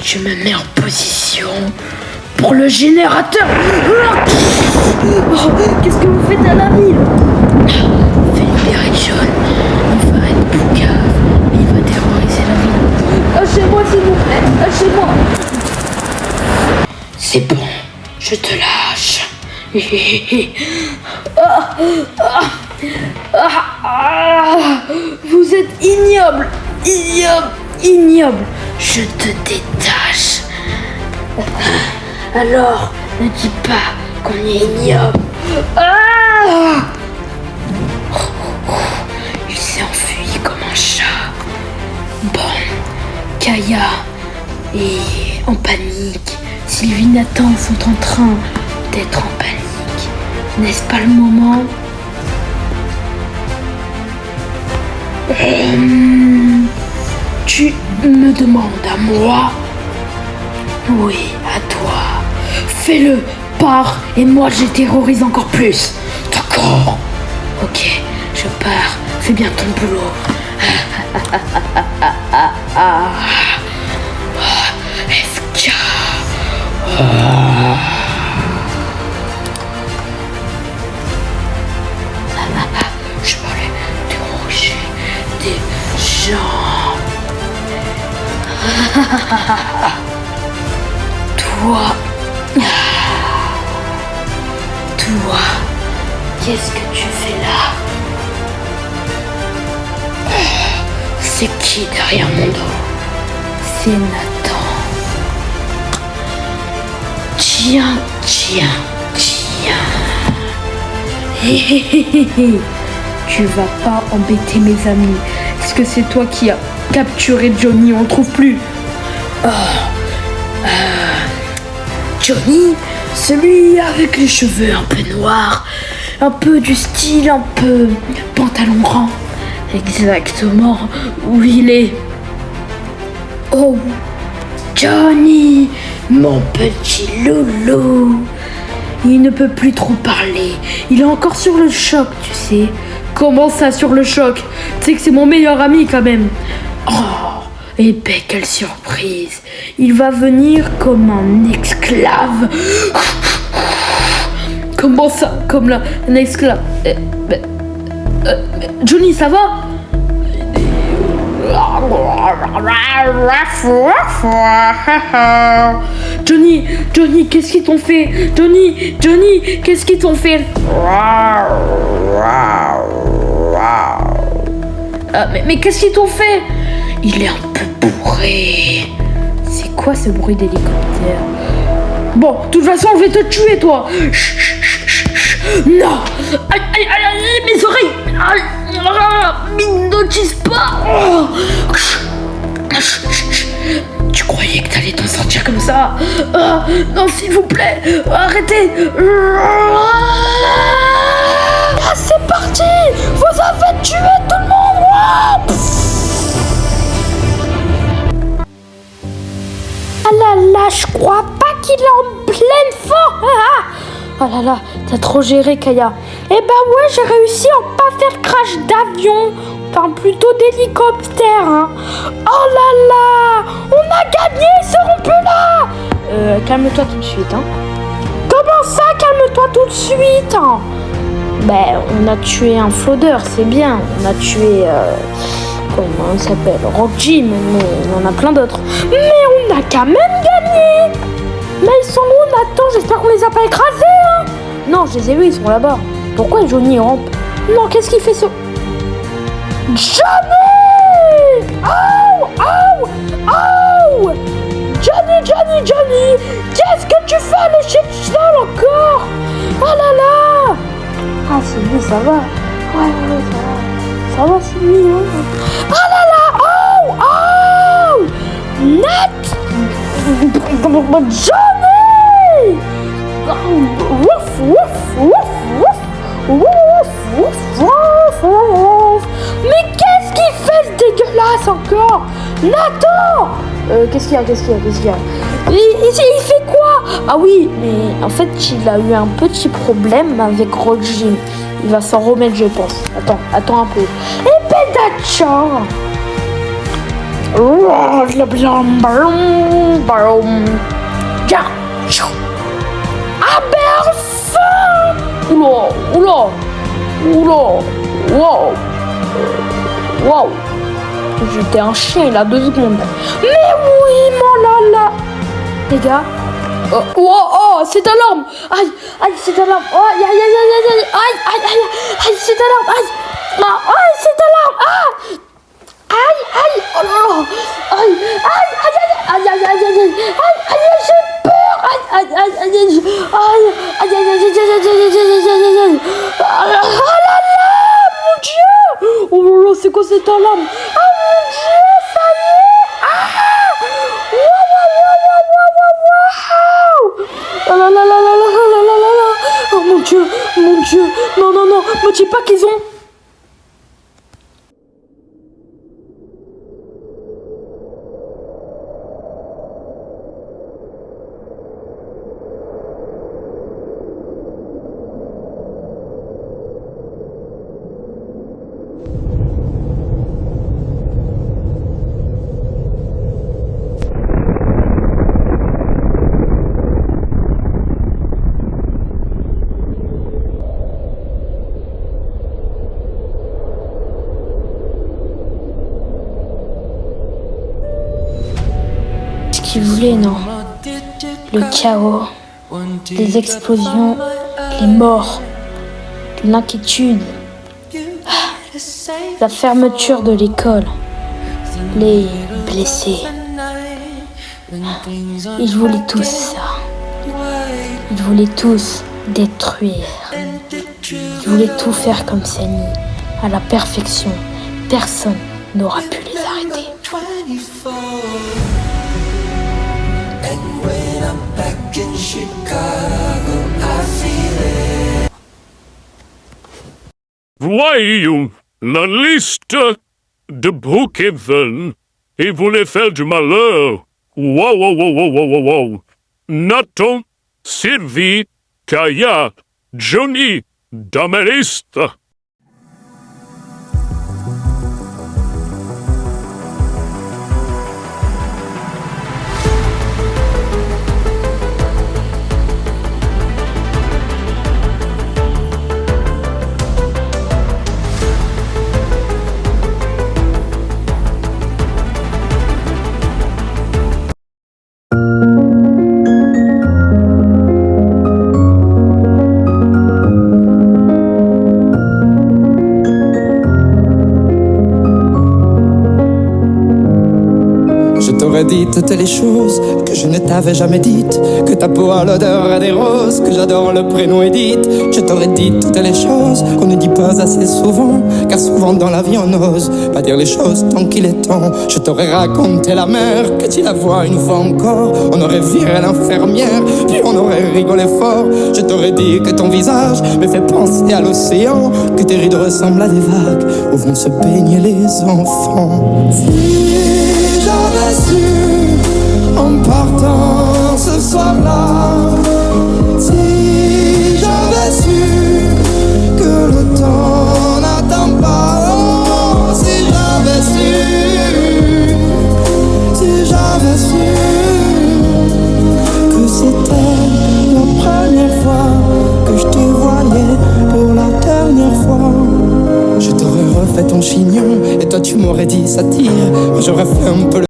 Je me mets en position pour le générateur. Oh, qu'est-ce que vous faites à la ville? Fais libérer John. Il va être boucave, mais il va terroriser la ville. Lâchez-moi, s'il vous plaît. Lâchez-moi. C'est bon, je te lâche. Vous êtes ignoble, ignoble, ignoble. Je te détache. Alors, ne dis pas qu'on est ignoble. Il s'est enfui comme un chat. Bon, Kaya est en panique. Sylvie et Nathan sont en train d'être en panique. N'est-ce pas le moment? Tu me demandes à moi? Oui, à toi. Fais-le, pars, et moi je terrorise encore plus. D'accord? Ok, je pars. Fais bien ton boulot. FK. Je vais aller déroger des gens. Toi, qu'est-ce que tu fais là? C'est qui derrière mon dos? C'est Nathan. Tiens. Tu vas pas embêter mes amis. Est-ce que c'est toi qui as capturé Johnny? On le trouve plus. Johnny, celui avec les cheveux un peu noirs, un peu du style, un peu pantalon rang. Exactement où il est. Oh, Johnny, mon petit loulou. Il ne peut plus trop parler. Il est encore sur le choc, tu sais. Comment ça, sur le choc? Tu sais que c'est mon meilleur ami quand même. Oh, Eh ben, quelle surprise! Il va venir comme un esclave. Comment ça? Comme là, un esclave. Johnny, ça va? Johnny, qu'est-ce qu'ils t'ont fait? Johnny, qu'est-ce qu'ils t'ont fait? Mais qu'est-ce qu'ils t'ont fait? Il est un peu bourré. C'est quoi ce bruit d'hélicoptère? Bon, de toute façon, je vais te tuer, toi. Non. Aïe, mes oreilles. M'hypnotise pas. Tu croyais que t'allais t'en sortir comme ça? Non, s'il vous plaît, arrêtez. C'est parti. Vous avez tué tout le monde. Ah là, je crois pas qu'il est en pleine forme. Oh là là, t'as trop géré, Kaya. Eh ben ouais, j'ai réussi à pas faire crash d'avion. Enfin, plutôt d'hélicoptère, hein. Oh là là, on a gagné, ils seront plus là. Calme-toi tout de suite, hein. Comment ça, calme-toi tout de suite, hein? Ben, on a tué un flotteur, c'est bien. On a tué, comment il s'appelle? Rock Jim, mais on en a plein d'autres. Mais on a quand même gagné. Mais ils sont où, Nathan? J'espère qu'on les a pas écrasés, hein. Non, je les ai vus, ils sont là-bas. Pourquoi Johnny rampe? Non, qu'est-ce qu'il fait ce... Johnny! Oh! Johnny! Qu'est-ce que tu fais, le shit-stall encore? Oh là là! Ah, c'est lui, ça va. Ouais, ça va. Ça va, c'est lui, hein. Oh là là! Oh! Nat! Johnny! Mais qu'est-ce qu'il fait ce dégueulasse encore? Nathan! Qu'est-ce qu'il y a? Il fait quoi? Ah oui, mais en fait, il a eu un petit problème avec Rock Jim. Il va s'en remettre, je pense. Attends un peu. Et ben d'accord. Ah ben enfin! Oula! Wow! J'étais un chien il a 2 secondes. Mais oui, mon lala! Les gars. Oh, c'est alarme! Aïe, c'est alarme! Aïe, c'est alarme! Aïe, c'est alarme! Aïe, oh là là! Aïe, j'ai peur! Aïe, oh là là, mon Dieu! Oh là là, c'est quoi cette alarme? Ah mon Dieu, ça y est! Wow! Oh là là! Oh mon Dieu! Non, me dis pas qu'ils ont... Tu voulais, non? Le chaos, les explosions, les morts, l'inquiétude, la fermeture de l'école, les blessés. Ils voulaient tous ça. Ils voulaient tous détruire. Ils voulaient tout faire comme Sunny, à la perfection. Personne n'aura pu les arrêter. Voyons, la liste de Brookhaven, ils voulaient faire du malheur. Wow. Nathan, Sylvie, Kaya, Johnny, dans ma liste. t'aurais dit toutes les choses que je ne t'avais jamais dites. Que ta peau a l'odeur des roses, que j'adore le prénom Edith. Je t'aurais dit toutes les choses qu'on ne dit pas assez souvent, car souvent dans la vie on n'ose pas dire les choses tant qu'il est temps. Je t'aurais raconté la mer, que tu la vois une fois encore. On aurait viré l'infirmière, puis on aurait rigolé fort. Je t'aurais dit que ton visage me fait penser à l'océan, que tes rides ressemblent à des vagues où vont se baigner les enfants. Si j'avais su en partant ce soir-là, si j'avais su que le temps n'attend pas, oh, si j'avais su, si j'avais su que c'était la première fois que je te voyais pour la dernière fois. Je t'aurais refait ton chignon et toi tu m'aurais dit ça tire. Moi j'aurais fait un peu le